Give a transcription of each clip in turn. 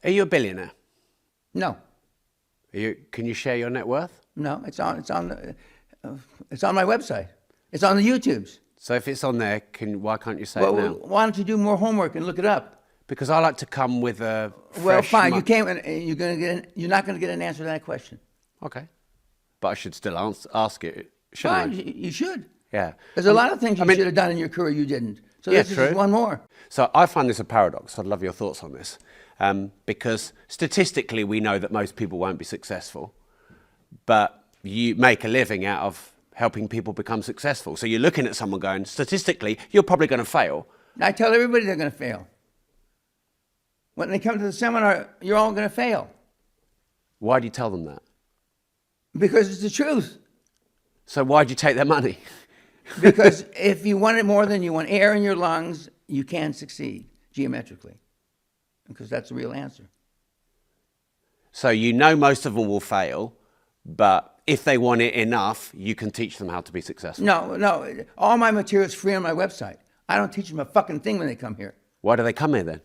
Are you a billionaire? No, Can you share your net worth? no, it's on my website. It's on the YouTubes. So if it's on there, why can't you say Well, it now? why don't you do more homework and look it up? Because I like to come with a fresh Well, fine. You mind. can't. You're not going to get an answer to that question. Okay. But I should still ask it, shouldn't Fine, I? you should. Yeah. There's a lot of things you should have done in your career you didn't. So Yeah, this is true. just one more. So I find this a paradox. I'd love your thoughts on this. Because statistically, we know that most people won't be successful, but you make a living out of helping people become successful. So you're looking at someone going, statistically, you're probably going to fail. I tell everybody they're going to fail. When they come to the seminar, you're all going to fail. Why do you tell them that? Because it's the truth. So why do you take their money? Because if you want it more than you want air in your lungs, you can succeed geometrically. Because that's the real answer. So you know most of them will fail, but if they want it enough, you can teach them how to be successful. No. All my material is free on my website. I don't teach them a fucking thing when they come here. Why do they come here then?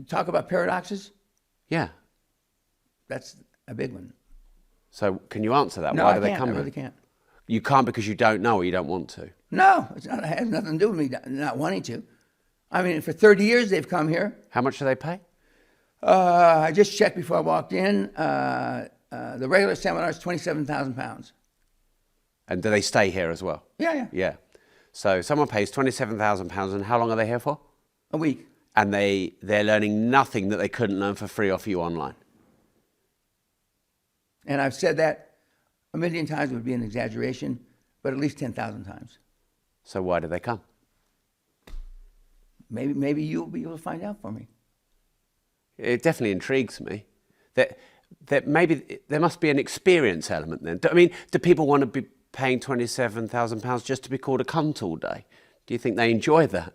Talk about paradoxes? Yeah. That's a big one. So can you answer that? No, Why I do they can't. come I here? really can't. You can't because you don't know or you don't want to. No, it has nothing to do with me not wanting to. I mean, for 30 years they've come here. How much do they pay? I just checked before I walked in. The regular seminar is £27,000. And do they stay here as well? Yeah. Yeah. So someone pays £27,000 and how long are they here for? A week. And they're learning nothing that they couldn't learn for free off you online. And I've said that a million times would be an exaggeration, but at least 10,000 times. So why do they come? Maybe you'll be able to find out for me. It definitely intrigues me. That maybe there must be an experience element then. Do people want to be paying £27,000 just to be called a cunt all day? Do you think they enjoy that?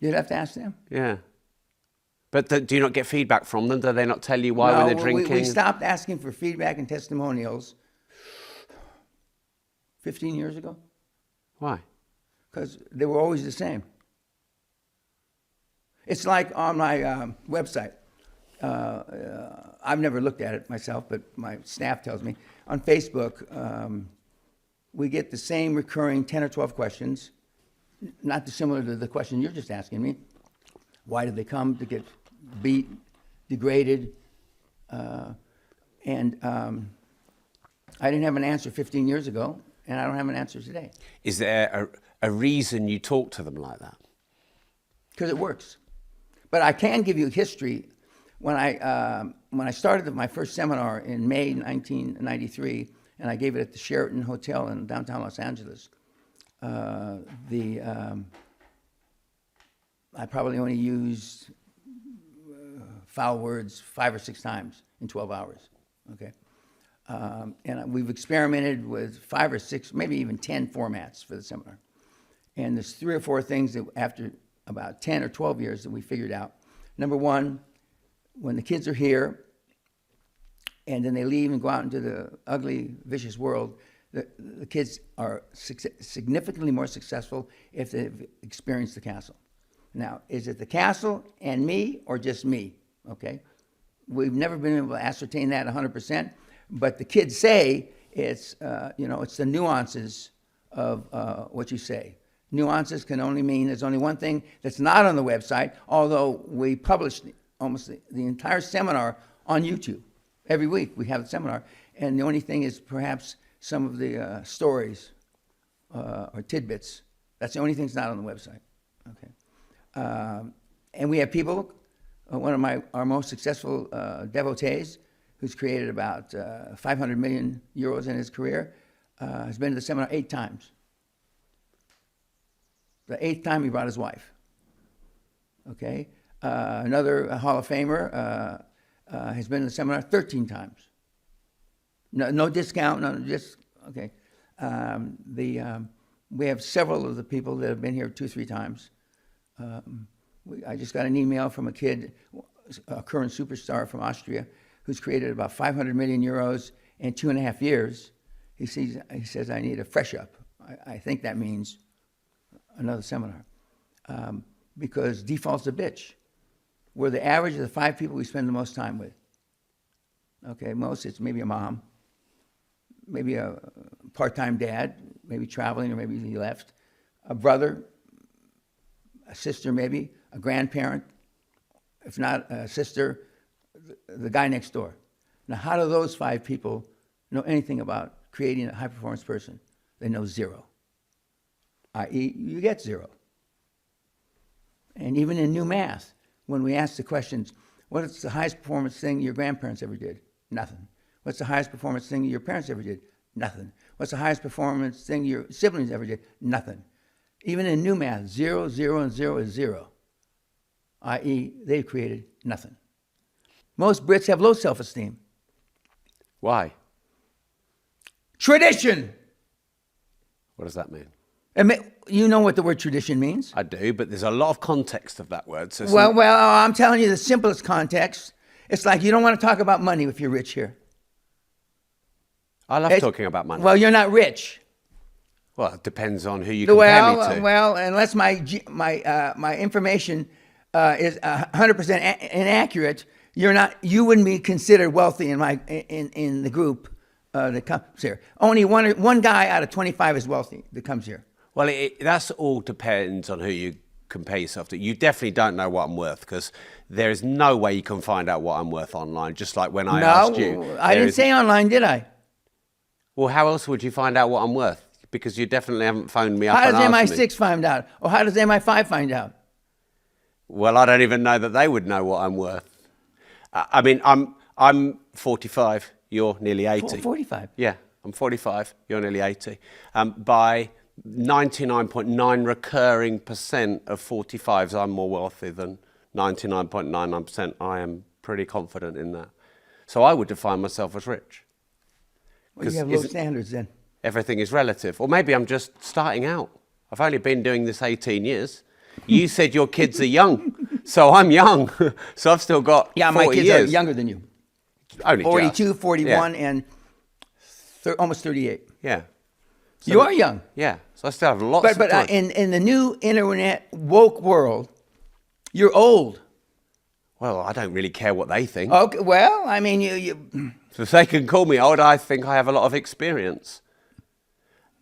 You'd have to ask them. Yeah. But do you not get feedback from them? Do they not tell you why when they're drinking? We stopped asking for feedback and testimonials 15 years ago. Why? Because they were always the same. It's like on my website. I've never looked at it myself, but my staff tells me. On Facebook, we get the same recurring 10 or 12 questions, not dissimilar to the question you're just asking me. Why did they come? To get beat, degraded? And I didn't have an answer 15 years ago, and I don't have an answer today. Is there a reason you talk to them like that? Because it works. But I can give you history. When I started my first seminar in May 1993, and I gave it at the Sheraton Hotel in downtown Los Angeles, I probably only used foul words 5 or 6 times in 12 hours. Okay, and we've experimented with 5 or 6, maybe even 10 formats for the seminar. And there's 3 or 4 things that after about 10 or 12 years that we figured out. Number one, when the kids are here and then they leave and go out into the ugly, vicious world, the kids are significantly more successful if they've experienced the castle. Now, is it the castle and me or just me? Okay, we've never been able to ascertain that 100%, but the kids say it's it's the nuances of what you say. Nuances can only mean there's only one thing that's not on the website, although we publish almost the entire seminar on YouTube. Every week we have a seminar, and the only thing is perhaps some of the stories or tidbits. That's the only thing that's not on the website. Okay, and we have people. One of our most successful devotees, who's created about 500 million euros in his career, has been to the seminar 8 times. The 8th time he brought his wife. Okay, another Hall of Famer has been to the seminar 13 times. No discount, no, just okay. We have several of the people that have been here 2 or 3 times. I just got an email from a kid, a current superstar from Austria, who's created about 500 million euros in 2.5 years. He says, I need a fresh up. I think that means another seminar. because default's a bitch. We're the average of the 5 people we spend the most time with. Okay, most it's maybe a mom, maybe a part-time dad, maybe traveling or maybe he left, a brother, a sister maybe, a grandparent, if not a sister, the guy next door. Now, how do those 5 people know anything about creating a high-performance person? They know zero, i.e. you get zero. And even in new math, when we ask the questions, what's the highest performance thing your grandparents ever did? Nothing. What's the highest performance thing your parents ever did? Nothing. What's the highest performance thing your siblings ever did? Nothing. Even in new math, 0, 0, and 0 is 0, i.e. they've created nothing. Most Brits have low self-esteem. Why? Tradition. What does that mean? You know what the word tradition means? I do, but there's a lot of context of that word. So Well, I'm telling you the simplest context. It's like you don't want to talk about money if you're rich here. I love talking about money. Well, you're not rich. Well, it depends on who you compare me to. Well, unless my information is 100% inaccurate, you wouldn't be considered wealthy in the group that comes here. Only one guy out of 25 is wealthy that comes here. Well, that's all depends on who you compare yourself to. You definitely don't know what I'm worth, because there is no way you can find out what I'm worth online, just like when I asked you. No, I didn't say online, did I? Well, how else would you find out what I'm worth? Because you definitely haven't phoned me up How and does asked me. MI6 find out? Or how does MI5 find out? Well, I don't even know that they would know what I'm worth. I mean, I'm 45. You're nearly 80. 45. Yeah, I'm 45. You're nearly 80. By 99.9 recurring percent of 45s, I'm more wealthy than 99.99%. I am pretty confident in that. So I would define myself as rich. Well, you have low standards then. Everything is relative. Or maybe I'm just starting out. I've only been doing this 18 years. You said your kids are young, so I'm young. So I've still got 40 my kids years. are younger than you. Only 42, just. 41, Yeah. and almost 38. Yeah. So You are young. Yeah. So I still have lots of But time. in the new internet woke world, you're old. Well, I don't really care what they think. Okay, well, I mean, you So if they can call me old, I think I have a lot of experience.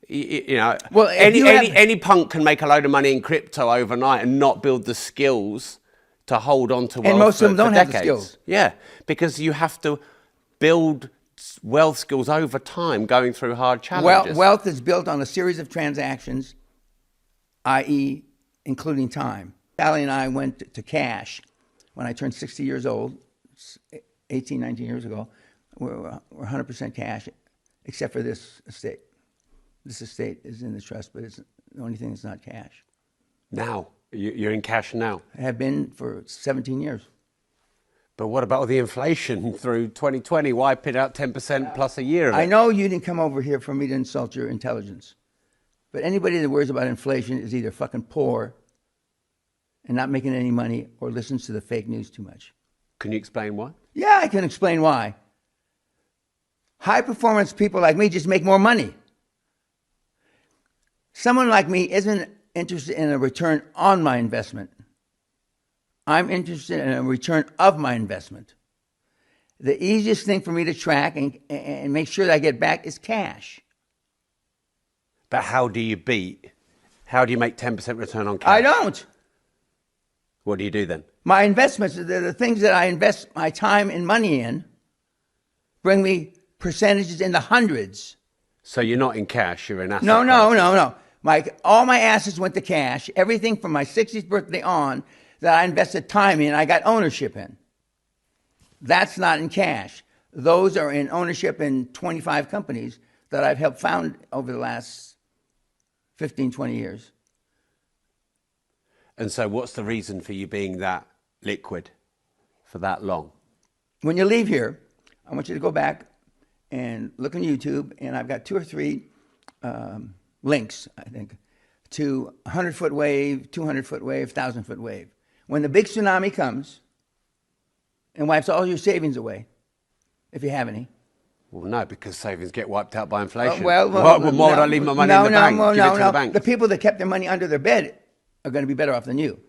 You know, Well, if any punk can make a load of money in crypto overnight and not build the skills to hold on to wealth. And most of them for don't have the decades. skills. Yeah, because you have to build wealth skills over time, going through hard challenges. wealth is built on a series of transactions, i.e., including time. Sally and I went to cash when I turned 60 years old, 18, 19 years ago. We're 100% cash, except for this estate. This estate is in the trust, but it's the only thing that's not cash. Now, you're in cash now. I have been for 17 years. But what about all the inflation through 2020, wiping out 10% plus a year of it? I know you didn't come over here for me to insult your intelligence, but anybody that worries about inflation is either fucking poor and not making any money or listens to the fake news too much. Can you explain why? Yeah, I can explain why. High performance people like me just make more money. Someone like me isn't interested in a return on my investment. I'm interested in a return of my investment. The easiest thing for me to track and make sure that I get back is cash. But how do you make 10% return on cash? I don't. What do you do then? My investments, the things that I invest my time and money in, bring me percentages in the hundreds. So you're not in cash, you're in asset No. classes. All my assets went to cash. Everything from my 60th birthday on that I invested time in, I got ownership in. That's not in cash. Those are in ownership in 25 companies that I've helped found over the last 15, 20 years. And so what's the reason for you being that liquid for that long? When you leave here, I want you to go back and look on YouTube, and I've got 2 or 3 links, I think, to 100-foot wave, 200-foot wave, 1,000-foot wave. When the big tsunami comes and wipes all your savings away, if you have any. Well, no, because savings get wiped out by inflation. Why would I leave my money in the bank? Give it to the bank. The people that kept their money under their bed are going to be better off than you.